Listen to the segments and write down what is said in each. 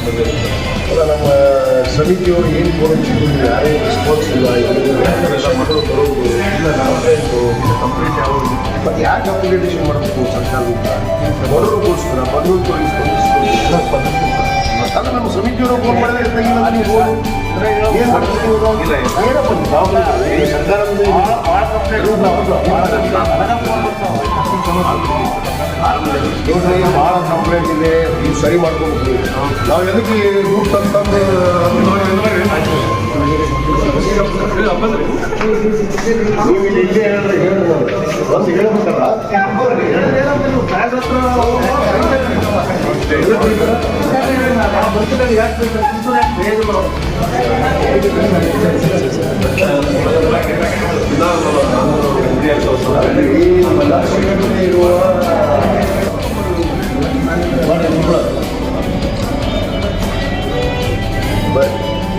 ಅಲ್ಲ, ನಮ್ಮ ಸಮಿತಿಯವರು ಏನು ಕೋರಿಸಿದ್ರು ಯಾರೇ ರೆಸ್ಪಾನ್ಸ್ ಇಲ್ಲ, ಎಲ್ಲ ಮಕ್ಕಳು ಬರೋದು ಇಲ್ಲ, ಕಂಪ್ಲೀಟ್ ಯಾವುದು ಮತ್ತು ಯಾಕೆ ಅಪ್ಲಿಕೇಶನ್ ಮಾಡಬೇಕು ಸರ್ಕಾರದಿಂದ ಬಡವರಿಗೋಸ್ಕರ ಬಡವರು ಸ್ಪಂದಿಸ್ಕೊಂಡು ಎಲ್ಲ ಪದ್ಧತಿ ಅದು ನಮ್ಮ ಸಮಿತಿಯವರು ಫೋನ್ ಮಾಡಿದ್ರೆ ತೆಗಿಲ್ಲ ನೀವು ಏನು ಮಾಡ್ತೀವಿ ಏನಪ್ಪ ಸರ್ಕಾರದಿಂದ ಭಾಳ ಕಂಪ್ಲೇಂಟ್ ಇದೆ, ನೀವು ಸರಿ ಮಾಡ್ಕೊಂಡು ನಾವು ಎದಕ್ಕೆ ದುಡ್ಡು ತಂದು ನೀವು ಇಲ್ಲಿ ಇಲ್ಲೇ ಹೇಳ್ರಿ ಒಂದು ಹೇಳ್ಬೇಕಲ್ಲ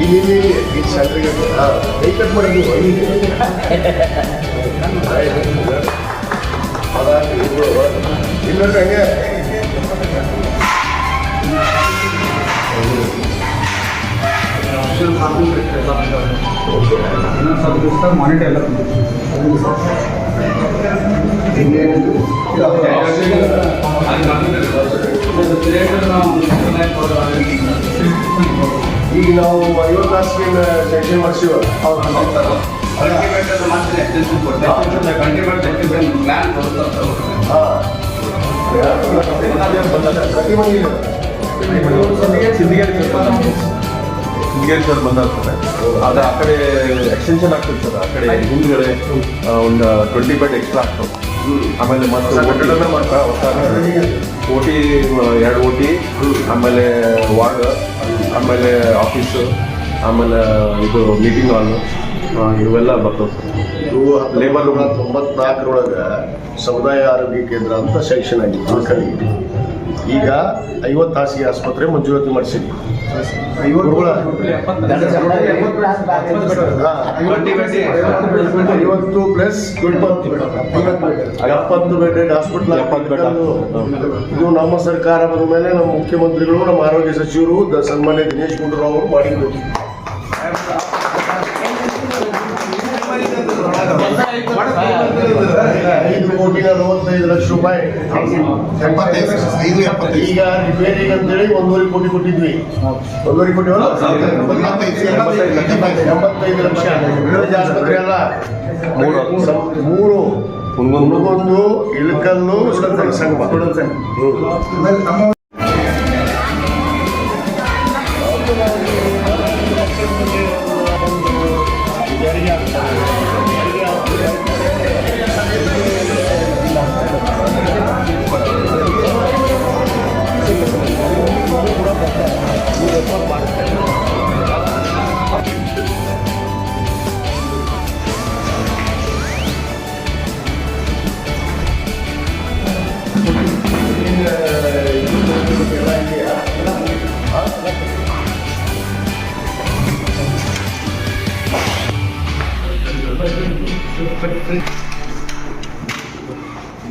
ಇಲ್ಲಿ ಸ್ಯಾಲ್ರಿಗೆ ಕೈ ಕಟ್ ಮಾಡಿ ಇಲ್ಲ ಹಂಗೆ ಮಾನಿಟರ್ ಎಲ್ಲ ಈಗ ನಾವು 50 ತಾಸಿನ ಸೆಕ್ಷನ್ ಮಾಡಿಸಿವ ಸಿಂಗೇರಿ ಸರ್ ಬಂದಾಗ್ತದೆ ಅದು ಆ ಕಡೆ ಎಕ್ಸ್ಟೆನ್ಷನ್ ಆಗ್ತದೆ ಸರ್, ಆ ಕಡೆ ಹಿಂದ್ಗಡೆ ಒಂದು 20 ಬೆಡ್ ಎಕ್ಸ್ಟ್ರಾ ಆಗ್ತದೆ. ಆಮೇಲೆ ಮತ್ತೆ ಓಟಿ 2 OT, ಆಮೇಲೆ ವಾರ್ಡ್, ಆಮೇಲೆ ಆಫೀಸು, ಆಮೇಲೆ ಇದು ಮೀಟಿಂಗ್ ಹಾಲು ಇವೆಲ್ಲ ಬರ್ತವೆ ಸರ್. ಲೇಬರ್ 94ರೊಳಗೆ ಸಮುದಾಯ ಆರೋಗ್ಯ ಕೇಂದ್ರ ಅಂತ ಸೆಕ್ಷನ್ ಆಗಿತ್ತು ಕಡೆಗೆ. ಈಗ 50 ಹಾಸಿಗೆ ಆಸ್ಪತ್ರೆ ಮಂಜೂರಾತಿ ಮಾಡಿಸಿದ್ವಿ. 50 ಪ್ಲಸ್ 70 ಬೆಡ್ ಹಾಸ್ಪಿಟಲ್. ಇದು ನಮ್ಮ ಸರ್ಕಾರ ಬಂದ ಮೇಲೆ ನಮ್ಮ ಮುಖ್ಯಮಂತ್ರಿಗಳು, ನಮ್ಮ ಆರೋಗ್ಯ ಸಚಿವರು ಸನ್ಮಾನ್ಯ ದಿನೇಶ್ ಗುಂಡೂರಾವ್ ಅವರು ಮಾಡಿದ್ರು. 5,45,00,000 ರೂಪಾಯಿ. ಈಗ ರಿಪೇರಿಗೆ ಅಂತೇಳಿ 1.5 ಕೋಟಿ ಕೊಟ್ಟಿದ್ವಿ. 1.5 ಕೋಟಿ 85 ಲಕ್ಷ. ಆಸ್ಪತ್ರೆ ಅಲ್ಲ, 3 ಹುಣಗೊಂದು, ಇಳಕಲ್ಲು, ಸಂಗಮ.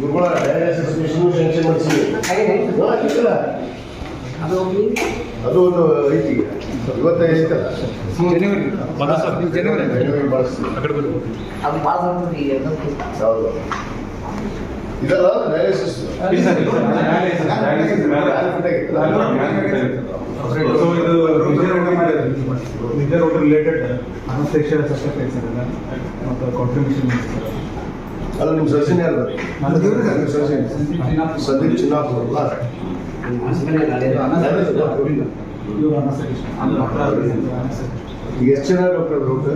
ಗುರುಗಳ ಡಯಾಲಿಸಿಸ್ ಮಿಷನ್ ಸೆಂಕ್ಷನ್ ಮಾಡಿಸಿದ್ವಿ. ಅದು ಒಂದು ಐತಿ, ಇವತ್ತೇ ಐತಲ್ಲ, ಜನವರಿ ಮಾಡಿಸ್ತೀವಿ. ಹೌದು, ಇದಲ್ಲ ಡಯಾಲಿಸಿಸ್ ರಿಲೇಟೆಡ್ ಅನಸ್ತೇಷಿಯಾ ಮತ್ತು ಕಾಂಟ್ರಿಬ್ಯೂಷನ್. ಅಲ್ಲ, ನಿಮ್ಮ ಸಸಿನೇ ಅಲ್ಲ ಸಂದೀಪ್ ಚಿನ್ನಾಪುರ ಈಗ ಎಷ್ಟು ಜನ ಡಾಕ್ಟರ್? ಡಾಕ್ಟರ್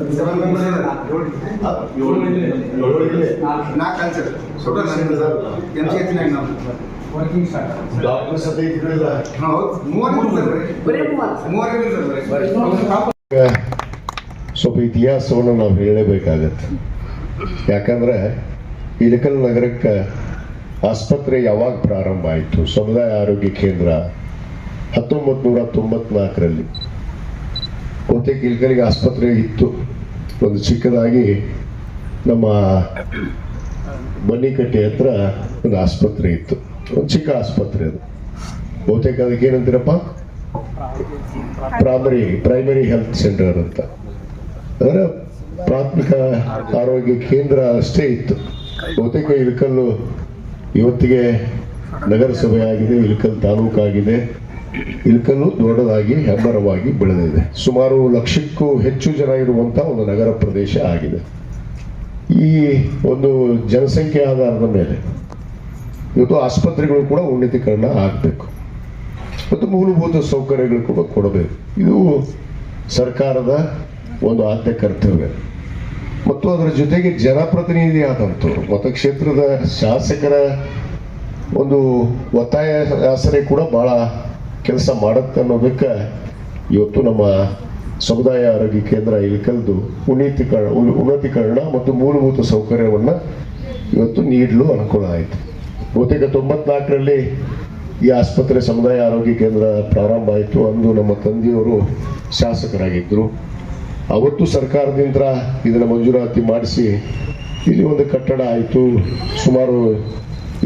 ಸ್ವಲ್ಪ ಇತಿಹಾಸವನ್ನು ನಾವು ಹೇಳಬೇಕಾಗತ್ತೆ. ಯಾಕಂದ್ರೆ ಇಳಕಲ್ ನಗರಕ್ಕೆ ಆಸ್ಪತ್ರೆ ಯಾವಾಗ ಪ್ರಾರಂಭ ಆಯಿತು? ಸಮುದಾಯ ಆರೋಗ್ಯ ಕೇಂದ್ರ 1994ರಲ್ಲಿ ಕೋಟೆ ಇಳಕಲಿಗೆ ಆಸ್ಪತ್ರೆ ಇತ್ತು. ಒಂದು ಚಿಕ್ಕದಾಗಿ ನಮ್ಮ ಬನ್ನಿಕಟ್ಟೆ ಹತ್ರ ಒಂದು ಆಸ್ಪತ್ರೆ ಇತ್ತು, ಒಂದು ಚಿಕ್ಕ ಆಸ್ಪತ್ರೆ. ಅದು ಬಹುತೇಕ ಅದಕ್ಕೆ ಏನಂತೀರಪ್ಪ? ಪ್ರೈಮರಿ ಹೆಲ್ತ್ ಸೆಂಟರ್ ಅಂತ, ಅಂದರೆ ಪ್ರಾಥಮಿಕ ಆರೋಗ್ಯ ಕೇಂದ್ರ ಅಷ್ಟೇ ಇತ್ತು. ಬಹುತೇಕ ಇಳಕಲ್ಲು ಇವತ್ತಿಗೆ ನಗರಸಭೆ ಆಗಿದೆ, ಇಳಕಲ್ ತಾಲೂಕಾಗಿದೆ. ಇಳಕಲ್ಲು ದೊಡ್ಡದಾಗಿ ಹೆಮ್ಮರವಾಗಿ ಬೆಳೆದಿದೆ. ಸುಮಾರು 1,00,000ಕ್ಕೂ ಹೆಚ್ಚು ಜನ ಇರುವಂಥ ಒಂದು ನಗರ ಪ್ರದೇಶ ಆಗಿದೆ. ಈ ಒಂದು ಜನಸಂಖ್ಯೆ ಆಧಾರದ ಮೇಲೆ ಇವತ್ತು ಆಸ್ಪತ್ರೆಗಳು ಕೂಡ ಉನ್ನತೀಕರಣ ಆಗಬೇಕು ಮತ್ತು ಮೂಲಭೂತ ಸೌಕರ್ಯಗಳು ಕೂಡ ಕೊಡಬೇಕು. ಇದು ಸರ್ಕಾರದ ಒಂದು ಆದ್ಯ ಕರ್ತವ್ಯ. ಮತ್ತು ಅದರ ಜೊತೆಗೆ ಜನಪ್ರತಿನಿಧಿ ಆದಂಥವ್ರು ಮತಕ್ಷೇತ್ರದ ಶಾಸಕರ ಒಂದು ಒತ್ತಾಯ ಆಸರೆ ಕೂಡ ಬಹಳ ಕೆಲಸ ಮಾಡುತ್ತೆ ಅನ್ನೋದಕ್ಕೆ ಇವತ್ತು ನಮ್ಮ ಸಮುದಾಯ ಆರೋಗ್ಯ ಕೇಂದ್ರ ಇಳಕಲ್ದು ಉನ್ನತೀಕರಣ ಮತ್ತು ಮೂಲಭೂತ ಸೌಕರ್ಯವನ್ನು ಇವತ್ತು ನೀಡಲು ಅನುಕೂಲ ಆಯಿತು. ಬಹುತೇಕ 94ರಲ್ಲಿ ಈ ಆಸ್ಪತ್ರೆ ಸಮುದಾಯ ಆರೋಗ್ಯ ಕೇಂದ್ರ ಪ್ರಾರಂಭ ಆಯಿತು. ಅಂದು ನಮ್ಮ ತಂದೆಯವರು ಶಾಸಕರಾಗಿದ್ದರು. ಅವತ್ತು ಸರ್ಕಾರದಿಂದ ಇದನ್ನು ಮಂಜೂರಾತಿ ಮಾಡಿಸಿ ಇಲ್ಲಿ ಒಂದು ಕಟ್ಟಡ ಆಯಿತು. ಸುಮಾರು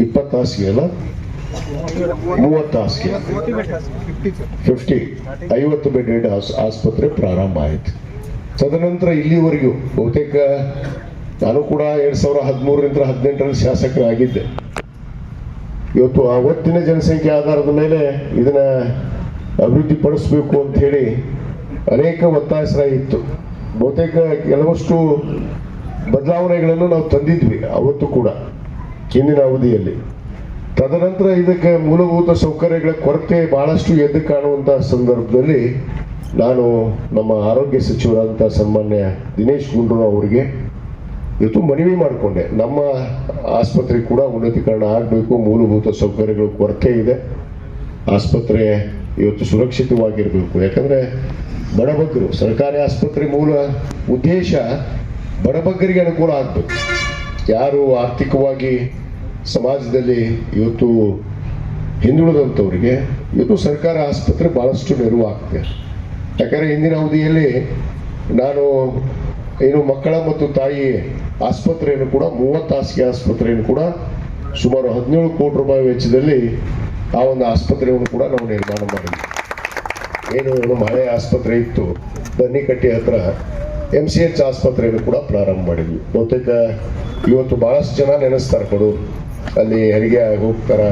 20 ಹಾಸಿಗೆ ಅಲ್ಲ, 30 ಹಾಸಿಗೆ, 50 ಬೆಡ್ ಆಸ್ಪತ್ರೆ ಪ್ರಾರಂಭ ಆಯಿತು. ತದನಂತರ ಇಲ್ಲಿವರೆಗೂ ಬಹುತೇಕ ನಾನು ಕೂಡ 2013ರಿಂದ 18ರಲ್ಲಿ ಶಾಸಕರಾಗಿದ್ದೆ. ಇವತ್ತು ಆವತ್ತಿನ ಜನಸಂಖ್ಯೆ ಆಧಾರದ ಮೇಲೆ ಇದನ್ನ ಅಭಿವೃದ್ಧಿ ಪಡಿಸಬೇಕು ಅಂತ ಹೇಳಿ ಅನೇಕ ಒತ್ತಾಯ ಇತ್ತು. ಬಹುತೇಕ ಕೆಲವಷ್ಟು ಬದಲಾವಣೆಗಳನ್ನು ನಾವು ತಂದಿದ್ವಿ ಅವತ್ತು ಕೂಡ ಹಿಂದಿನ ಅವಧಿಯಲ್ಲಿ. ತದನಂತರ ಇದಕ್ಕೆ ಮೂಲಭೂತ ಸೌಕರ್ಯಗಳ ಕೊರತೆ ಬಹಳಷ್ಟು ಎದ್ದು ಕಾಣುವಂಥ ಸಂದರ್ಭದಲ್ಲಿ ನಾನು ನಮ್ಮ ಆರೋಗ್ಯ ಸಚಿವರಾದಂಥ ಸನ್ಮಾನ್ಯ ದಿನೇಶ್ ಗುಂಡೂರಾವ್ ಅವರಿಗೆ ಇವತ್ತು ಮನವಿ ಮಾಡಿಕೊಂಡೆ, ನಮ್ಮ ಆಸ್ಪತ್ರೆ ಕೂಡ ಉನ್ನತೀಕರಣ ಆಗಬೇಕು, ಮೂಲಭೂತ ಸೌಕರ್ಯಗಳ ಕೊರತೆ ಇದೆ, ಆಸ್ಪತ್ರೆ ಇವತ್ತು ಸುರಕ್ಷಿತವಾಗಿರಬೇಕು. ಯಾಕಂದರೆ ಬಡಬಗ್ಗರು, ಸರ್ಕಾರಿ ಆಸ್ಪತ್ರೆ ಮೂಲ ಉದ್ದೇಶ ಬಡಬಗ್ಗರಿಗೆ ಅನುಕೂಲ ಆಗಬೇಕು. ಯಾರು ಆರ್ಥಿಕವಾಗಿ ಸಮಾಜದಲ್ಲಿ ಇವತ್ತು ಹಿಂದುಳಿದಂಥವ್ರಿಗೆ ಇವತ್ತು ಸರ್ಕಾರಿ ಆಸ್ಪತ್ರೆ ಭಾಳಷ್ಟು ನೆರವು ಆಗ್ತದೆ. ಯಾಕಂದರೆ ಹಿಂದಿನ ಅವಧಿಯಲ್ಲಿ ನಾನು ಏನು ಮಕ್ಕಳ ಮತ್ತು ತಾಯಿ ಆಸ್ಪತ್ರೆಯನ್ನು ಕೂಡ 30 ಹಾಸಿಗೆ ಆಸ್ಪತ್ರೆಯನ್ನು ಕೂಡ ಸುಮಾರು 17 ಕೋಟಿ ರೂಪಾಯಿ ವೆಚ್ಚದಲ್ಲಿ ಆ ಒಂದು ಆಸ್ಪತ್ರೆಯನ್ನು ಕೂಡ ನಾವು ನಿರ್ಮಾಣ ಮಾಡಿದ್ವಿ. ಏನು ಮಳೆ ಆಸ್ಪತ್ರೆ ಇತ್ತು ಬನ್ನಿಕಟ್ಟಿ ಹತ್ರ, MCH ಆಸ್ಪತ್ರೆಯನ್ನು ಕೂಡ ಪ್ರಾರಂಭ ಮಾಡಿದ್ವಿ. ಬಹುತೇಕ ಇವತ್ತು ಭಾಳಷ್ಟು ಜನ ನೆನೆಸ್ತಾರೆ ಕೊಡೋರು, ಅಲ್ಲಿ ಹೆರಿಗೆ ಹೋಗ್ತಾರೆ.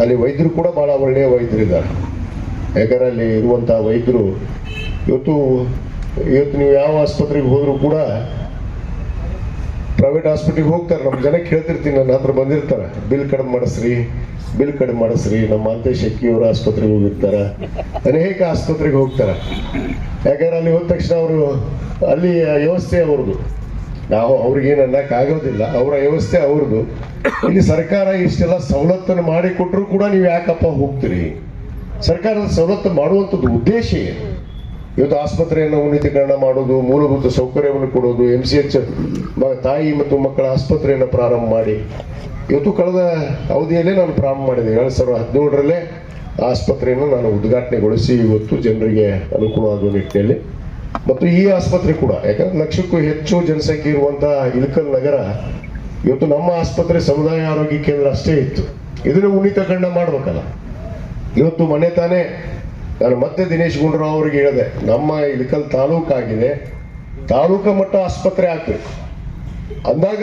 ಅಲ್ಲಿ ವೈದ್ಯರು ಕೂಡ ಭಾಳ ಒಳ್ಳೆಯ ವೈದ್ಯರಿದ್ದಾರೆ. ಯಾಕಂದರೆ ಅಲ್ಲಿ ಇರುವಂಥ ವೈದ್ಯರು ಇವತ್ತು ನೀವು ಯಾವ ಆಸ್ಪತ್ರೆಗೆ ಹೋದರೂ ಕೂಡ ಪ್ರೈವೇಟ್ ಹಾಸ್ಪಿಟ್ಲಿಗೆ ಹೋಗ್ತಾರೆ. ನಮ್ಮ ಜನಕ್ಕೆ ಹೇಳ್ತಿರ್ತೀನಿ, ನನ್ನ ಹತ್ರ ಬಂದಿರ್ತಾರೆ, ಬಿಲ್ ಕಡಿಮೆ ಮಾಡಿಸ್ರಿ. ನಮ್ಮ ಮಾಂತೇಶ್ ಶೆಟ್ಟಿಯವರ ಆಸ್ಪತ್ರೆಗೆ ಹೋಗಿರ್ತಾರೆ, ಅನೇಕ ಆಸ್ಪತ್ರೆಗೆ ಹೋಗ್ತಾರೆ. ಯಾಕಂದ್ರೆ ಅಲ್ಲಿ ಹೋದ ತಕ್ಷಣ ಅವರು ಅಲ್ಲಿ ವ್ಯವಸ್ಥೆ ಅವ್ರದ್ದು, ನಾವು ಅವ್ರಿಗೇನು ಅನ್ನೋಕ್ಕಾಗೋದಿಲ್ಲ, ಅವರ ವ್ಯವಸ್ಥೆ ಅವ್ರದ್ದು. ಇಲ್ಲಿ ಸರ್ಕಾರ ಇಷ್ಟೆಲ್ಲ ಸವಲತ್ತನ್ನು ಮಾಡಿ ಕೊಟ್ಟರು ಕೂಡ ನೀವು ಯಾಕಪ್ಪ ಹೋಗ್ತೀರಿ? ಸರ್ಕಾರದ ಸವಲತ್ತು ಮಾಡುವಂಥದ್ದು ಉದ್ದೇಶ ಏನು? ಇವತ್ತು ಆಸ್ಪತ್ರೆಯನ್ನು ಉನ್ನತೀಕರಣ ಮಾಡೋದು, ಮೂಲಭೂತ ಸೌಕರ್ಯವನ್ನು ಕೊಡೋದು, MCH ತಾಯಿ ಮತ್ತು ಮಕ್ಕಳ ಆಸ್ಪತ್ರೆಯನ್ನು ಪ್ರಾರಂಭ ಮಾಡಿ ಇವತ್ತು ಕಳೆದ ಅವಧಿಯಲ್ಲೇ ನಾನು ಪ್ರಾರಂಭ ಮಾಡಿದೆ. 2017ರಲ್ಲೇ ಆಸ್ಪತ್ರೆಯನ್ನು ನಾನು ಉದ್ಘಾಟನೆಗೊಳಿಸಿ ಇವತ್ತು ಜನರಿಗೆ ಅನುಕೂಲ ಆಗುವ ನಿಟ್ಟಿನಲ್ಲಿ. ಮತ್ತು ಈ ಆಸ್ಪತ್ರೆ ಕೂಡ ಯಾಕಂದ್ರೆ 1,00,000ಕ್ಕೂ ಹೆಚ್ಚು ಜನಸಂಖ್ಯೆ ಇರುವಂತಹ ಇಳಕಲ್ ನಗರ ಇವತ್ತು ನಮ್ಮ ಆಸ್ಪತ್ರೆ ಸಮುದಾಯ ಆರೋಗ್ಯ ಕೇಂದ್ರ ಅಷ್ಟೇ ಇತ್ತು. ಇದನ್ನು ಉನ್ನತೀಕರಣ ಮಾಡ್ಬೇಕಲ್ಲ. ಇವತ್ತು ಮನೆ ತಾನೇ ನಾನು ಮತ್ತೆ ದಿನೇಶ್ ಗುಂಡೂರಾವ್ ಅವರಿಗೆ ಹೇಳಿದೆ, ನಮ್ಮ ಇಳಕಲ್ ತಾಲೂಕಾಗಿದೆ, ತಾಲೂಕು ಮಟ್ಟ ಆಸ್ಪತ್ರೆ ಆಗ್ಬೇಕು ಅಂದಾಗ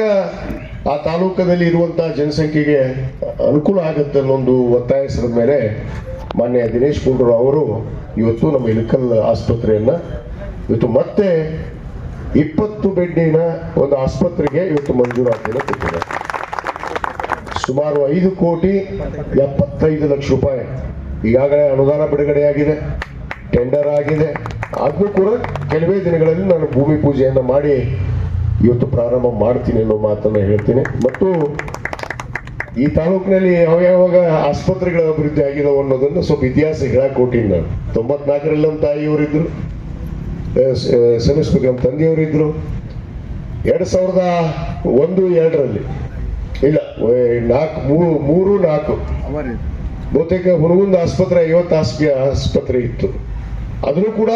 ಆ ತಾಲೂಕದಲ್ಲಿ ಇರುವಂತಹ ಜನಸಂಖ್ಯೆಗೆ ಅನುಕೂಲ ಆಗುತ್ತೆ ಅನ್ನೊಂದು ಒತ್ತಾಯಿಸಿದ ಮೇಲೆ ಮಾನ್ಯ ದಿನೇಶ್ ಗುಂಡೂರಾವ್ ಅವರು ಇವತ್ತು ನಮ್ಮ ಇಳಕಲ್ ಆಸ್ಪತ್ರೆಯನ್ನ ಇವತ್ತು ಮತ್ತೆ 20 ಬೆಡ್ಡಿನ ಒಂದು ಆಸ್ಪತ್ರೆಗೆ ಇವತ್ತು ಮಂಜೂರಾತಿಯನ್ನು ಕೊಟ್ಟಿದ್ದಾರೆ. ಸುಮಾರು 5,75,00,000 ರೂಪಾಯಿ ಈಗಾಗಲೇ ಅನುದಾನ ಬಿಡುಗಡೆಯಾಗಿದೆ, ಟೆಂಡರ್ ಆಗಿದೆ. ಆದರೂ ಕೂಡ ಕೆಲವೇ ದಿನಗಳಲ್ಲಿ ನಾನು ಭೂಮಿ ಪೂಜೆಯನ್ನು ಮಾಡಿ ಇವತ್ತು ಪ್ರಾರಂಭ ಮಾಡ್ತೀನಿ ಅನ್ನೋ ಮಾತನ್ನು ಹೇಳ್ತೀನಿ. ಮತ್ತು ಈ ತಾಲೂಕಿನಲ್ಲಿ ಯಾವಾಗ ಆಸ್ಪತ್ರೆಗಳ ಅಭಿವೃದ್ಧಿ ಆಗಿದಾವೆ ಅನ್ನೋದನ್ನು ಸ್ವಲ್ಪ ಇತಿಹಾಸ ಹೇಳಕ್ ಕೊಟ್ಟಿನಿ ನಾನು. 94ರಲ್ಲಿ ನಮ್ಮ ತಾಯಿಯವರಿದ್ರು, ಸಮಿಸ್ಬೇಕು ನಮ್ಮ ತಂದೆಯವರಿದ್ರು. 2001-2ರಲ್ಲಿ ಇಲ್ಲ 3-4 ಬಹುತೇಕ ಹುನಗುಂದ ಆಸ್ಪತ್ರೆ 50 ಹಾಸಿಗೆ ಆಸ್ಪತ್ರೆ ಇತ್ತು. ಅದನ್ನು ಕೂಡ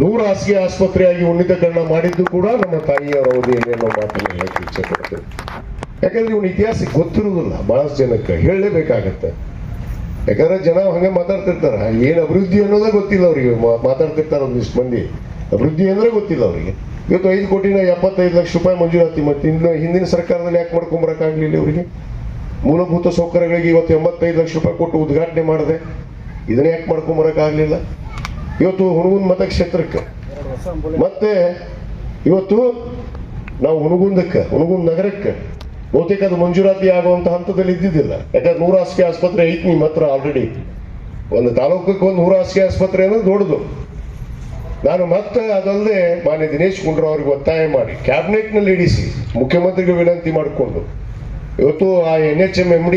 100 ಹಾಸಿಗೆ ಆಸ್ಪತ್ರೆಯಾಗಿ ಉನ್ನತೀಕರಣ ಮಾಡಿದ್ದು ಕೂಡ ನಮ್ಮ ತಾಯಿಯವರ ಅವಧಿಯಲ್ಲಿ ಅನ್ನೋ ಮಾತನ್ನು ಹೇಳಕ್ಕೆ ಇಚ್ಛೆ ಪಡ್ತೇವೆ. ಯಾಕಂದ್ರೆ ಇವನು ಇತಿಹಾಸ ಗೊತ್ತಿರುವುದಿಲ್ಲ, ಬಹಳಷ್ಟು ಜನಕ್ಕೆ ಹೇಳಲೇಬೇಕಾಗತ್ತೆ. ಯಾಕಂದ್ರೆ ಜನ ಹಂಗೆ ಮಾತಾಡ್ತಿರ್ತಾರ, ಏನು ಅಭಿವೃದ್ಧಿ ಅನ್ನೋದೇ ಗೊತ್ತಿಲ್ಲ ಅವರಿಗೆ. ಮಾತಾಡ್ತಿರ್ತಾರ ಒಂದಿಷ್ಟು ಮಂದಿ, ಅಭಿವೃದ್ಧಿ ಅಂದ್ರೆ ಗೊತ್ತಿಲ್ಲ ಅವರಿಗೆ. ಇವತ್ತು 5 ಕೋಟಿನ 75 ಲಕ್ಷ ರೂಪಾಯಿ ಮಂಜೂರಾತಿ, ಮತ್ತೆ ಇನ್ನು ಹಿಂದಿನ ಸರ್ಕಾರದಲ್ಲಿ ಯಾಕೆ ಮಾಡ್ಕೊಂಬರಕ್ಕಾಗಲಿಲ್ಲ ಅವರಿಗೆ? ಮೂಲಭೂತ ಸೌಕರ್ಯಗಳಿಗೆ ಇವತ್ತು 85 ಲಕ್ಷ ರೂಪಾಯಿ ಕೊಟ್ಟು ಉದ್ಘಾಟನೆ ಮಾಡಿದೆ, ಇದನ್ನ ಯಾಕೆ ಮಾಡ್ಕೊಂಬರಕ್ಕಾಗಲಿಲ್ಲ? ಇವತ್ತು ಹುಣಗುಂದ ಮತಕ್ಷೇತ್ರಕ್ಕೆ ಮತ್ತೆ ಇವತ್ತು ನಾವು ಹುಣಗುಂದ ನಗರಕ್ಕೆ ಬಹುತೇಕ ಅದು ಮಂಜೂರಾತಿ ಆಗುವಂತ ಹಂತದಲ್ಲಿ ಇದ್ದಿದ್ದಿಲ್ಲ. ಯಾಕಂದ್ರೆ 100 ಹಾಸಿಗೆ ಆಸ್ಪತ್ರೆ ಐತಿ ನಿಮ್ಮ ಹತ್ರ ಆಲ್ರೆಡಿ. ಒಂದು ತಾಲೂಕಕ್ಕೆ ಒಂದು 100 ಹಾಸಿಗೆ ಆಸ್ಪತ್ರೆ ಅನ್ನೋದು ದೊಡ್ಡದು. ನಾನು ಮತ್ತೆ ಅದಲ್ಲದೆ ಮಾನ್ಯ ದಿನೇಶ್ ಗುಂಡೂರಾವ್ ಅವ್ರಿಗೆ ಒತ್ತಾಯ ಮಾಡಿ ಕ್ಯಾಬಿನೆಟ್ನಲ್ಲಿ ಇಡಿಸಿ ಮುಖ್ಯಮಂತ್ರಿಗೆ ವಿನಂತಿ ಮಾಡಿಕೊಂಡು ಇವತ್ತು ಆ NHMMD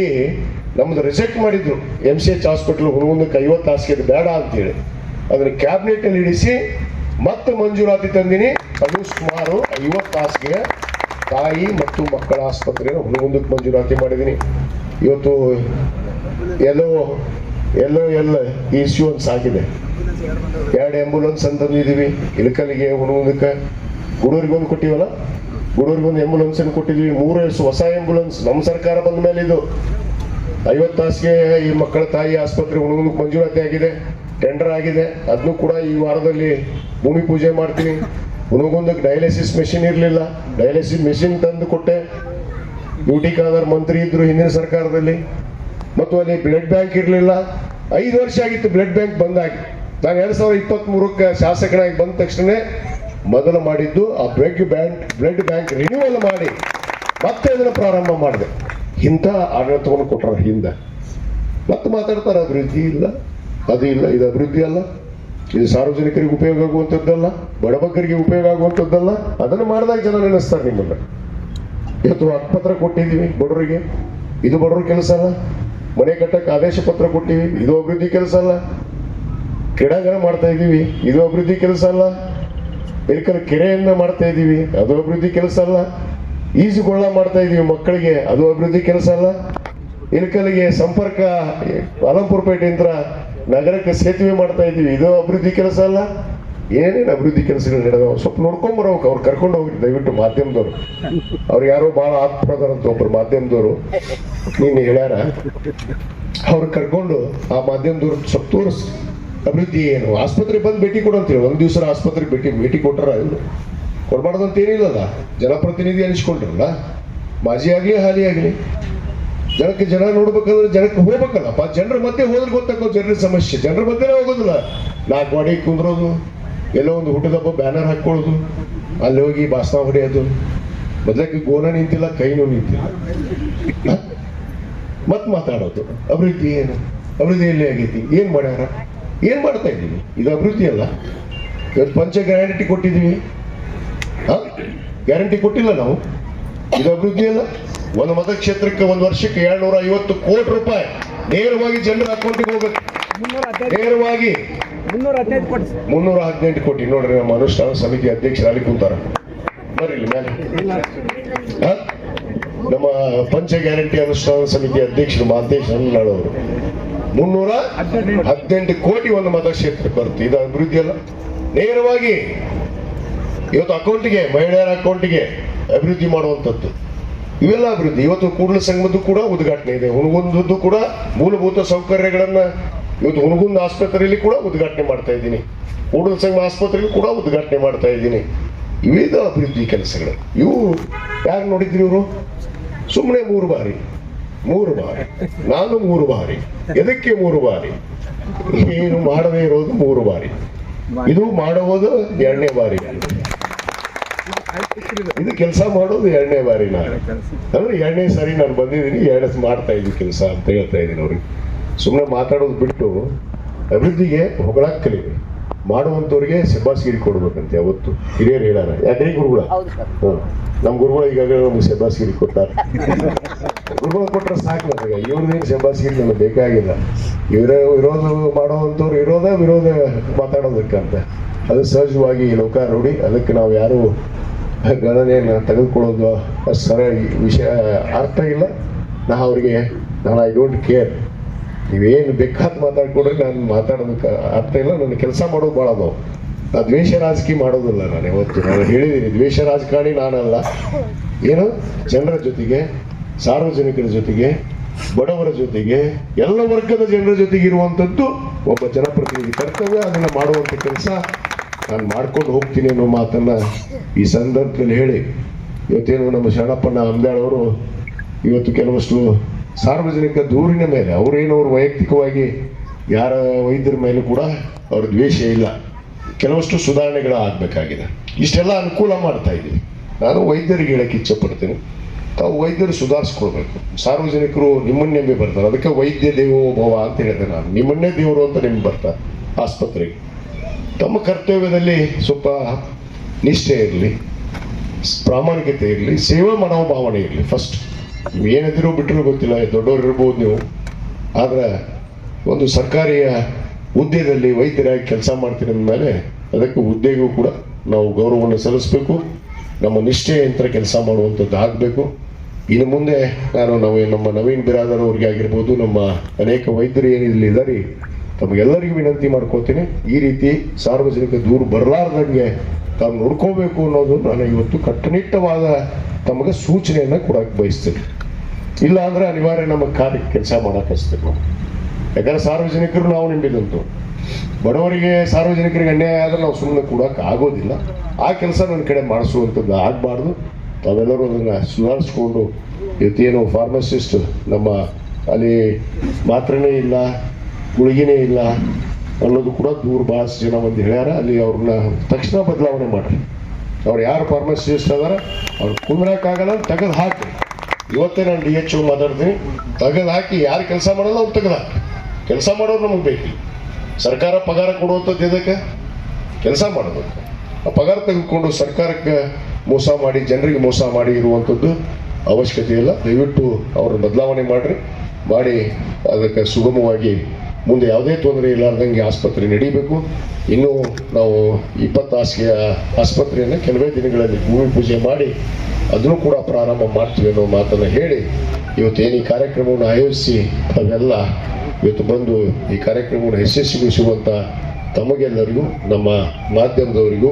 ನಮ್ದು ರಿಜೆಕ್ಟ್ ಮಾಡಿದ್ರು. MCH ಹಾಸ್ಪಿಟಲ್ ಹುಣಗುಂದಕ್ಕೆ 50 ಹಾಸಿಗೆ ಬೇಡ ಅಂತೇಳಿ ಅದನ್ನ ಕ್ಯಾಬಿನೆಟ್ನಲ್ಲಿ ಇಡಿಸಿ ಮತ್ತೆ ಮಂಜೂರಾತಿ ತಂದಿನಿ. ಅದು ಸುಮಾರು 50 ಹಾಸಿಗೆ ತಾಯಿ ಮತ್ತು ಮಕ್ಕಳ ಆಸ್ಪತ್ರೆಯನ್ನು ಹುಣಗುಂದಕ್ಕೆ ಮಂಜೂರಾತಿ ಮಾಡಿದ್ದೀನಿ. ಇವತ್ತು ಎಲ್ಲೋ ಇನ್ಶೂರೆನ್ಸ್ ಆಗಿದೆ. 2 ಆಂಬ್ಯುಲೆನ್ಸ್ ಅಂತಂದಿದ್ದೀವಿ. ಇಳಕಲ್ಲಿಗೆ ಹುಣಗುಂದಕ್ಕೆ ಗುಡೂರಿಗೊಂದು ಕೊಟ್ಟಿವಲ್ಲ, ಗುಡೂರಿಗೊಂದು ಆಂಬ್ಯುಲೆನ್ಸ್ ಅನ್ನು ಕೊಟ್ಟಿದ್ದೀವಿ. 3 ಹೊಸ ಆಂಬ್ಯುಲೆನ್ಸ್ ನಮ್ಮ ಸರ್ಕಾರ ಬಂದ ಮೇಲೆ ಇದು 50 ಹಾಸಿಗೆ ಈ ಮಕ್ಕಳ ತಾಯಿ ಆಸ್ಪತ್ರೆ ಹುಣಗುಂದಕ್ಕೆ ಮಂಜೂರಾತಿ ಆಗಿದೆ, ಟೆಂಡರ್ ಆಗಿದೆ. ಅದನ್ನು ಕೂಡ ಈ ವಾರದಲ್ಲಿ ಭೂಮಿ ಪೂಜೆ ಮಾಡ್ತೀನಿ. ಹುಣಗುಂದಕ್ಕೆ ಡಯಾಲಿಸಿಸ್ ಮೆಷಿನ್ ಇರಲಿಲ್ಲ, ಡಯಾಲಿಸಿಸ್ ಮೆಷಿನ್ ತಂದು ಕೊಟ್ಟೆ. ಡ್ಯೂಟಿ ಖಾದರ್ ಮಂತ್ರಿ ಇದ್ರು ಹಿಂದಿನ ಸರ್ಕಾರದಲ್ಲಿ. ಮತ್ತು ಅಲ್ಲಿ ಬ್ಲಡ್ ಬ್ಯಾಂಕ್ ಇರಲಿಲ್ಲ. 5 ವರ್ಷ ಆಗಿತ್ತು ಬ್ಲಡ್ ಬ್ಯಾಂಕ್ ಬಂದಾಗಿ. ನಾನು 2023ಕ್ಕೆ ಶಾಸಕನಾಗಿ ಬಂದ ತಕ್ಷಣ ಮೊದಲು ಮಾಡಿದ್ದು ಆ ಬ್ಲಡ್ ಬ್ಯಾಂಕ್ ರಿನ್ಯೂವಲ್ ಮಾಡಿ ಮತ್ತೆ ಅದನ್ನು ಪ್ರಾರಂಭ ಮಾಡಿದೆ. ಇಂಥ ಆಡಳಿತವನ್ನು ಕೊಟ್ಟರ ಹಿಂದೆ ಮತ್ತೆ ಮಾತಾಡ್ತಾರೆ ಅಭಿವೃದ್ಧಿ ಇಲ್ಲ, ಅದು ಇಲ್ಲ, ಇದು ಅಭಿವೃದ್ಧಿ ಅಲ್ಲ, ಇದು ಸಾರ್ವಜನಿಕರಿಗೆ ಉಪಯೋಗ ಆಗುವಂಥದ್ದಲ್ಲ, ಬಡಬಗ್ಗರಿಗೆ ಉಪಯೋಗ ಆಗುವಂಥದ್ದಲ್ಲ. ಅದನ್ನು ಮಾಡಿದಾಗ ಜನ ನೆನೆಸ್ತಾರೆ ನಿಮ್ಮನ್ನ. ಇವತ್ತು ಹಕ್ಕುಪತ್ರ ಕೊಟ್ಟಿದ್ದೀವಿ ಬಡವರಿಗೆ, ಇದು ಬಡವ್ರ ಕೆಲಸ ಅಲ್ಲ. ಮನೆ ಕಟ್ಟಕ್ಕೆ ಆದೇಶ ಪತ್ರ ಕೊಟ್ಟಿವಿ, ಇದು ಅಭಿವೃದ್ಧಿ ಕೆಲಸ ಅಲ್ಲ. ಕ್ರೀಡಾಂಗಣ ಮಾಡ್ತಾ ಇದ್ದೀವಿ, ಇದು ಅಭಿವೃದ್ಧಿ ಕೆಲಸ ಅಲ್ಲ. ಇಳಕಲ್ ಕೆರೆಯನ್ನ ಮಾಡ್ತಾ ಇದ್ದೀವಿ, ಅದು ಅಭಿವೃದ್ಧಿ ಕೆಲಸ ಅಲ್ಲ. ಈಜುಗೊಳ್ಳ ಮಾಡ್ತಾ ಇದ್ದೀವಿ ಮಕ್ಕಳಿಗೆ, ಅದು ಅಭಿವೃದ್ಧಿ ಕೆಲಸ ಅಲ್ಲ. ಇಳಕಲ್ಲಿಗೆ ಸಂಪರ್ಕ ಅಲಂಪುರ ಪೇಟೆಯಿಂದ ನಗರಕ್ಕೆ ಸೇತುವೆ ಮಾಡ್ತಾ ಇದ್ದೀವಿ, ಇದು ಅಭಿವೃದ್ಧಿ ಕೆಲಸ ಅಲ್ಲ. ಏನೇನು ಅಭಿವೃದ್ಧಿ ಕೆಲಸಗಳು ನಡೆದವ ಸ್ವಲ್ಪ ನೋಡ್ಕೊಂಬರ್ಬೇಕು. ಅವ್ರು ಕರ್ಕೊಂಡು ಹೋಗ್ರಿ ದಯವಿಟ್ಟು ಮಾಧ್ಯಮದವರು. ಅವ್ರು ಯಾರೋ ಭಾಳ ಆತ್ಮಪ್ರದಾರಂತ ಒಬ್ಬರು ಮಾಧ್ಯಮದವರು ನೀನು ಹೇಳ್ಯಾರ, ಅವ್ರು ಕರ್ಕೊಂಡು ಆ ಮಾಧ್ಯಮದವ್ರು ಸ್ವಲ್ಪ ತೋರಿಸಿ ಅಭಿವೃದ್ಧಿ ಏನು. ಆಸ್ಪತ್ರೆ ಬಂದು ಭೇಟಿ ಕೊಡಂತೀವಿ, ಒಂದು ದಿವಸ ಆಸ್ಪತ್ರೆಗೆ ಭೇಟಿ ಕೊಟ್ಟರ ಇವರು ಕೊಡಬಾರ್ದು ಅಂತ ಏನಿಲ್ಲಲ್ಲ. ಜನಪ್ರತಿನಿಧಿ ಅನಿಸ್ಕೊಂಡ್ರಲ್ಲ, ಮಾಜಿ ಆಗಲಿ ಹಾಲಿ ಆಗಲಿ, ಜನ ನೋಡ್ಬೇಕಂದ್ರೆ ಜನಕ್ಕೆ ಹೋಗ್ಬೇಕಲ್ಲಪ್ಪ. ಜನರ ಮಧ್ಯೆ ಹೋದ್ರೆ ಗೊತ್ತಾಗೋ ಜನರ ಸಮಸ್ಯೆ. ಜನರ ಮಧ್ಯೆ ಹೋಗೋದಿಲ್ಲ. 4 ಗಾಡಿ ಕುಂದ್ರೋದು, ಎಲ್ಲೋ ಒಂದು ಹುಟ್ಟದಬ್ಬ ಬ್ಯಾನರ್ ಹಾಕೊಳ್ಳೋದು, ಅಲ್ಲಿ ಹೋಗಿ ಭಾಷಣ ಹೊಡೆಯೋದು. ಮೊದಲಕ್ಕೆ ಗೋನ ನಿಂತಿಲ್ಲ, ಕೈನೂ ನಿಂತಿಲ್ಲ, ಮತ್ ಮಾತಾಡೋದು. ಅಭಿವೃದ್ಧಿ ಏನು, ಅಭಿವೃದ್ಧಿ ಎಲ್ಲಿ ಆಗೈತಿ, ಏನ್ ಮಾಡ್ಯಾರ, ಏನ್ ಮಾಡ್ತಾ ಇದ್ದೀವಿ, ಇದು ಅಭಿವೃದ್ಧಿ ಅಲ್ಲ. ಇವತ್ತು ಪಂಚ ಗ್ಯಾರಂಟಿ ಕೊಟ್ಟಿದ್ದೀವಿ, ಗ್ಯಾರಂಟಿ ಕೊಟ್ಟಿಲ್ಲ ನಾವು, ಇದು ಅಭಿವೃದ್ಧಿ ಅಲ್ಲ. ಒಂದು ಮತಕ್ಷೇತ್ರಕ್ಕೆ ಒಂದು ವರ್ಷಕ್ಕೆ 250 ಕೋಟಿ ರೂಪಾಯಿ ನೇರವಾಗಿ ಜನರ ಅಕೌಂಟಿಗೆ ಹೋಗುತ್ತೆ. ನೇರವಾಗಿ 318 ಕೋಟಿ. ನೋಡ್ರಿ, ನಮ್ಮ ಅನುಷ್ಠಾನ ಸಮಿತಿ ಅಧ್ಯಕ್ಷರು ಅಲ್ಲಿ ಕುಂತಾರ, ಬರ್ರಿ ಮೇಲೆ. ನಮ್ಮ ಪಂಚ ಗ್ಯಾರಂಟಿ ಅನುಷ್ಠಾನ ಸಮಿತಿ ಅಧ್ಯಕ್ಷರು ಮಾತೇಶ್ ಹನ್ನಾಳವರು 318 ಕೋಟಿ ಒಂದು ಮತಕ್ಷೇತ್ರಕ್ಕೆ ಬರುತ್ತೆ. ಇದು ಅಭಿವೃದ್ಧಿ ಅಲ್ಲ. ನೇರವಾಗಿ ಇವತ್ತು ಅಕೌಂಟಿಗೆ, ಮಹಿಳೆಯರ ಅಕೌಂಟಿಗೆ ಅಭಿವೃದ್ಧಿ ಮಾಡುವಂಥದ್ದು, ಇವೆಲ್ಲ ಅಭಿವೃದ್ಧಿ. ಇವತ್ತು ಕೂಡಲ ಸಂಗಮದ್ದು ಕೂಡ ಉದ್ಘಾಟನೆ ಇದೆ. ಹುಣಗುಂದದ್ದು ಕೂಡ ಮೂಲಭೂತ ಸೌಕರ್ಯಗಳನ್ನ ಇವತ್ತು ಹುಣಗುಂದ ಆಸ್ಪತ್ರೆಯಲ್ಲಿ ಕೂಡ ಉದ್ಘಾಟನೆ ಮಾಡ್ತಾ ಇದ್ದೀನಿ. ಕೂಡಲ ಸಂಗಮ ಆಸ್ಪತ್ರೆಗೂ ಕೂಡ ಉದ್ಘಾಟನೆ ಮಾಡ್ತಾ ಇದ್ದೀನಿ. ಇವೇದ ಅಭಿವೃದ್ಧಿ ಕೆಲಸಗಳು. ಇವು ಯಾರು ನೋಡಿದ್ರಿ? ಇವರು ಸುಮ್ಮನೆ 3 ಬಾರಿ ನಾನು 3 ಬಾರಿ. ಎದಕ್ಕೆ 3 ಬಾರಿ? ಏನು ಮಾಡದೇ ಇರೋದು 3 ಬಾರಿ, ಇದು ಮಾಡುವುದು 2ನೇ ಬಾರಿ, ಇದು ಕೆಲಸ ಮಾಡೋದು 2ನೇ ಬಾರಿ. ನಾನು ಅಂದ್ರೆ 2ನೇ ಸಾರಿ ನಾನು ಬಂದಿದ್ದೀನಿ, 2 ಮಾಡ್ತಾ ಇದ್ದೀನಿ ಕೆಲಸ ಅಂತ ಹೇಳ್ತಾ ಇದ್ದೀನಿ ಅವ್ರಿಗೆ. ಸುಮ್ಮನೆ ಮಾತಾಡೋದು ಬಿಟ್ಟು ಅಭಿವೃದ್ಧಿಗೆ ಹೊಗಳಾಕ್ ಕಲಿವಿ, ಮಾಡುವಂಥವ್ರಿಗೆ ಶಬ್ಬಾಸ್ಗಿರಿ ಕೊಡ್ಬೇಕಂತೆ. ಅವತ್ತು ಹಿರಿಯರು ಹೇಳಾರ. ಯಾಕ್ರಿ ಗುರುಗಳ? ನಮ್ಮ ಗುರುಗಳು ಈಗಾಗಲೇ ನಮ್ಗೆ ಶಬ್ಬಾಸ್ಗಿರಿ ಕೊಟ್ಟಾರೆ. ಗುರುಗಳು ಕೊಟ್ಟರೆ ಸಾಕು ನನಗೆ, ಇವ್ರದ್ದೇನು ಶಬ್ಬಾಸ್ಗಿರಿ ನಮಗೆ ಬೇಕಾಗಿಲ್ಲ. ವಿರೋಧ ಮಾಡುವಂಥವ್ರು ವಿರೋಧ ಮಾತಾಡೋದಕ್ಕಂತ. ಅದು ಸಹಜವಾಗಿ ಲೋಕಾರೂಢಿ. ಅದಕ್ಕೆ ನಾವು ಯಾರು ಗಣನೆಯನ್ನು ತೆಗೆದುಕೊಳ್ಳೋದು ಸರಿ ವಿಷಯ ಅರ್ಥ ಇಲ್ಲ. ಅವ್ರಿಗೆ ಐ ಡೋಂಟ್ ಕೇರ್, ನೀವೇನು ಬೇಕಾದ ಮಾತಾಡ್ಕೊಡ್ರಿ, ನಾನು ಮಾತಾಡೋದಕ್ಕೆ ಅರ್ಥ ಇಲ್ಲ. ನನ್ನ ಕೆಲಸ ಮಾಡೋದು ಭಾಳ ಅದಾವ. ನಾನು ದ್ವೇಷ ರಾಜಕೀಯ ಮಾಡೋದಿಲ್ಲ. ನಾನು ಹೇಳಿದ್ದೀನಿ, ದ್ವೇಷ ರಾಜಕಾರಣಿ ನಾನಲ್ಲ. ಏನು ಜನರ ಜೊತೆಗೆ, ಸಾರ್ವಜನಿಕರ ಜೊತೆಗೆ ಬಡವರ ಜೊತೆಗೆ ಎಲ್ಲ ವರ್ಗದ ಜನರ ಜೊತೆಗೆ ಇರುವಂಥದ್ದು ಒಬ್ಬ ಜನಪ್ರತಿನಿಧಿ ಕರ್ತವ್ಯ. ಅದನ್ನು ಮಾಡುವಂಥ ಕೆಲಸ ನಾನು ಮಾಡ್ಕೊಂಡು ಹೋಗ್ತೀನಿ ಅನ್ನೋ ಮಾತನ್ನ ಈ ಸಂದರ್ಭದಲ್ಲಿ ಹೇಳಿ, ಇವತ್ತೇನು ನಮ್ಮ ಶರಣಪ್ಪನ ಅಂಬ್ಯಾಳ್ ಅವರು ಇವತ್ತು ಕೆಲವಷ್ಟು ಸಾರ್ವಜನಿಕ ದೂರಿನ ಮೇಲೆ ಅವರೇನವರು ವೈಯಕ್ತಿಕವಾಗಿ ಯಾರ ವೈದ್ಯರ ಮೇಲೂ ಕೂಡ ಅವ್ರ ದ್ವೇಷ ಇಲ್ಲ, ಕೆಲವಷ್ಟು ಸುಧಾರಣೆಗಳು ಆಗಬೇಕಾಗಿದೆ. ಇಷ್ಟೆಲ್ಲ ಅನುಕೂಲ ಮಾಡ್ತಾ ಇದ್ದೀವಿ. ನಾನು ವೈದ್ಯರಿಗೆ ಹೇಳಕ್ಕೆ ಇಚ್ಛೆಪಡ್ತೇನೆ, ತಾವು ವೈದ್ಯರು ಸುಧಾರಿಸ್ಕೊಳ್ಬೇಕು. ಸಾರ್ವಜನಿಕರು ನಿಮ್ಮನ್ನೇ ನಂಬಿ ಬರ್ತಾರೆ, ಅದಕ್ಕೆ ವೈದ್ಯ ದೇವೋಭವ ಅಂತ ಹೇಳಿದೆ ನಾನು. ನಿಮ್ಮನ್ನೇ ದೇವರು ಅಂತ ನಿಮ್ಗೆ ಬರ್ತಾರೆ ಆಸ್ಪತ್ರೆಗೆ. ತಮ್ಮ ಕರ್ತವ್ಯದಲ್ಲಿ ಸ್ವಲ್ಪ ನಿಷ್ಠೆ ಇರಲಿ, ಪ್ರಾಮಾಣಿಕತೆ ಇರಲಿ, ಸೇವಾ ಮನೋಭಾವನೆ ಇರಲಿ. ಫಸ್ಟ್ ನೀವು ಏನಿದ್ದೀರೋ ಬಿಟ್ಟರು ಗೊತ್ತಿಲ್ಲ, ದೊಡ್ಡವರು ಇರ್ಬೋದು ನೀವು, ಆದರೆ ಒಂದು ಸರ್ಕಾರಿಯ ಹುದ್ದೆಯಲ್ಲಿ ವೈದ್ಯರಾಗಿ ಕೆಲಸ ಮಾಡ್ತೀನಿ ಅಂದಮೇಲೆ ಅದಕ್ಕೆ ಹುದ್ದೆಗೂ ಕೂಡ ನಾವು ಗೌರವವನ್ನು ಸಲ್ಲಿಸಬೇಕು. ನಮ್ಮ ನಿಷ್ಠೆಯಂತ್ರ ಕೆಲಸ ಮಾಡುವಂಥದ್ದು ಆಗಬೇಕು. ಇನ್ನು ಮುಂದೆ ನಮ್ಮ ನವೀನ್ ಬಿರಾದರ್ ಅವ್ರಿಗೆ ಆಗಿರ್ಬೋದು, ನಮ್ಮ ಅನೇಕ ವೈದ್ಯರು ಏನಿದ್ದಾರೆ, ತಮಗೆಲ್ಲರಿಗೂ ವಿನಂತಿ ಮಾಡ್ಕೋತೀನಿ, ಈ ರೀತಿ ಸಾರ್ವಜನಿಕ ದೂರು ಬರಲಾರ್ದಂಗೆ ತಾವು ನೋಡ್ಕೋಬೇಕು ಅನ್ನೋದು ನಾನು ಇವತ್ತು ಕಟ್ಟುನಿಟ್ಟವಾದ ತಮಗೆ ಸೂಚನೆಯನ್ನು ಕೊಡಕ್ಕೆ ಬಯಸ್ತೇನೆ. ಇಲ್ಲ ಅಂದರೆ ಅನಿವಾರ್ಯ ನಮ್ಮ ಕಾರ್ಯಕ್ಕೆ ಕೆಲಸ ಮಾಡಕ್ಕೆ ಹಚ್ತೇವೆ ನಾವು. ಯಾಕಂದ್ರೆ ಸಾರ್ವಜನಿಕರು ನಾವು ನಂಬಿದಂತು, ಬಡವರಿಗೆ ಸಾರ್ವಜನಿಕರಿಗೆ ಅನ್ಯಾಯ ಆದರೆ ನಾವು ಸುಮ್ಮನೆ ಕೊಡೋಕೆ ಆಗೋದಿಲ್ಲ. ಆ ಕೆಲಸ ನನ್ನ ಕಡೆ ಮಾಡಿಸುವಂಥದ್ದು ಆಗಬಾರ್ದು. ತಾವೆಲ್ಲರೂ ಅದನ್ನು ಸುಧಾರಿಸ್ಕೊಂಡು, ಇವತ್ತೇನು ಫಾರ್ಮಸಿಸ್ಟ್ ನಮ್ಮ ಅಲ್ಲಿ ಮಾತ್ರೆನೇ ಇಲ್ಲ, ಗುಳಿಗೆನೇ ಇಲ್ಲ ಅನ್ನೋದು ಕೂಡ ದೂರ ಭಾಳಷ್ಟು ಜನ ಒಂದು ಹೇಳ್ಯಾರ. ಅಲ್ಲಿ ಅವ್ರನ್ನ ತಕ್ಷಣ ಬದಲಾವಣೆ ಮಾಡಿರಿ. ಅವ್ರು ಯಾರು ಫಾರ್ಮಸಿಸ್ಟ್ ಅದಾರ ಅವ್ರು ಕುಂದ್ರಕ್ಕಾಗಲ್ಲ, ತೆಗೆದು ಹಾಕಿ. ಇವತ್ತೇ ನಾನು DHO ಮಾತಾಡ್ತೀನಿ, ತೆಗೆದು ಹಾಕಿ. ಯಾರು ಕೆಲಸ ಮಾಡಲ್ಲ ಅವ್ರು ತೆಗೆದು ಹಾಕಿ. ಕೆಲಸ ಮಾಡೋರು ನಮಗೆ ಬೇಕು. ಸರ್ಕಾರ ಪಗಾರ ಕೊಡುವಂಥದ್ದು ಇದಕ್ಕೆ ಕೆಲಸ ಮಾಡಬೇಕು. ಆ ಪಗಾರ ತೆಗೆದುಕೊಂಡು ಸರ್ಕಾರಕ್ಕೆ ಮೋಸ ಮಾಡಿ, ಜನರಿಗೆ ಮೋಸ ಮಾಡಿ ಇರುವಂಥದ್ದು ಅವಶ್ಯಕತೆ ಇಲ್ಲ. ದಯವಿಟ್ಟು ಅವ್ರ ಬದಲಾವಣೆ ಮಾಡಿ ಅದಕ್ಕೆ ಸುಗಮವಾಗಿ ಮುಂದೆ ಯಾವುದೇ ತೊಂದರೆ ಇರಲಾರ್ದಂಗೆ ಆಸ್ಪತ್ರೆ ನಡೀಬೇಕು. ಇನ್ನೂ ನಾವು 20 ಹಾಸಿಗೆಯ ಆಸ್ಪತ್ರೆಯನ್ನು ಕೆಲವೇ ದಿನಗಳಲ್ಲಿ ಭೂಮಿ ಪೂಜೆ ಮಾಡಿ ಅದನ್ನು ಕೂಡ ಪ್ರಾರಂಭ ಮಾಡ್ತೀವಿ ಅನ್ನೋ ಮಾತನ್ನು ಹೇಳಿ, ಇವತ್ತೇನು ಈ ಕಾರ್ಯಕ್ರಮವನ್ನು ಆಯೋಜಿಸಿ ತಾವೆಲ್ಲ ಇವತ್ತು ಬಂದು ಈ ಕಾರ್ಯಕ್ರಮವನ್ನು ಯಶಸ್ವಿಗೊಳಿಸುವಂಥ ತಮಗೆಲ್ಲರಿಗೂ, ನಮ್ಮ ಮಾಧ್ಯಮದವರಿಗೂ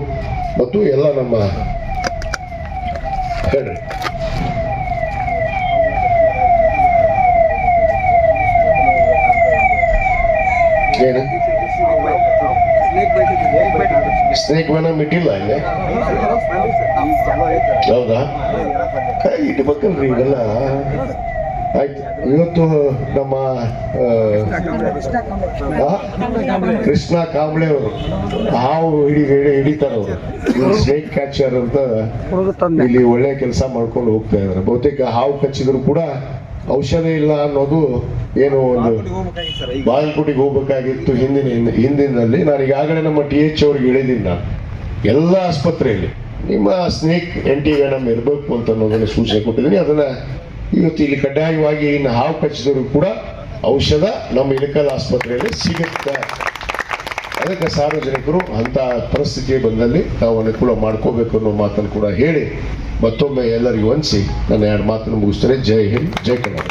ಮತ್ತು ಎಲ್ಲ ನಮ್ಮ ಹೇಳ್ರಿ ಏನು ಸ್ನೇಕ್ ವೆನಮ್ ಇಟ್ಟಿಲ್ಲ ಇಲ್ಲಿ, ಹೌದಾ? ಕೈ ಇಟ್ಬೇಕಲ್ರಿ ಇವೆಲ್ಲ. ಆಯ್ತು, ಇವತ್ತು ನಮ್ಮ ಕೃಷ್ಣ ಕಾಂಬ್ಳೆ ಅವರು ಹಾವು ಹಿಡಿತಾರೆ. ಅವರು ಸ್ನೇಕ್ ಕ್ಯಾಚರ್ ಅಂತ ಇಲ್ಲಿ ಒಳ್ಳೆ ಕೆಲಸ ಮಾಡ್ಕೊಂಡು ಹೋಗ್ತಾ ಇದ್ದಾರೆ. ಬಹುತೇಕ ಹಾವು ಕಚ್ಚಿದ್ರು ಕೂಡ ಔಷಧ ಇಲ್ಲ ಅನ್ನೋದು ಏನು ಒಂದು ಬಾಗಲಕೋಟೆಗೆ ಹೋಗ್ಬೇಕಾಗಿತ್ತು ಹಿಂದಿನಲ್ಲಿ. ನಾನು ಈಗಾಗಲೇ ನಮ್ಮ TH ಅವ್ರಿಗೆ ಹೇಳಿದ್ದೀನಿ, ನಾನು ಎಲ್ಲ ಆಸ್ಪತ್ರೆಯಲ್ಲಿ ನಿಮ್ಮ ಸ್ನೇಕ್ ಆಂಟಿವೆನಮ್ ಇರಬೇಕು ಅಂತ ಅನ್ನೋದನ್ನು ಸೂಚನೆ ಕೊಟ್ಟಿದ್ದೀನಿ. ಅದನ್ನ ಇವತ್ತು ಇಲ್ಲಿ ಕಡ್ಡಾಯವಾಗಿ ಇನ್ನು ಹಾವು ಕಚ್ಚಿದ್ರು ಕೂಡ ಔಷಧ ನಮ್ಮ ಇಳಕಲ್ ಆಸ್ಪತ್ರೆಯಲ್ಲಿ ಸಿಗುತ್ತೆ. ಅದಕ್ಕೆ ಸಾರ್ವಜನಿಕರು ಅಂತ ಪರಿಸ್ಥಿತಿ ಬಂದಲ್ಲಿ ನಾವು ಅನುಕೂಲ ಮಾಡ್ಕೋಬೇಕು ಅನ್ನೋ ಮಾತನ್ನು ಕೂಡ ಹೇಳಿ ಮತ್ತೊಮ್ಮೆ ಎಲ್ಲರಿಗೂ ವಂದಿಸಿ ನನ್ನ 2 ಮಾತನ್ನು ಮುಗಿಸ್ತೇನೆ. ಜೈ ಹಿಂದ್, ಜೈ ಕರ್ನಾಟಕ.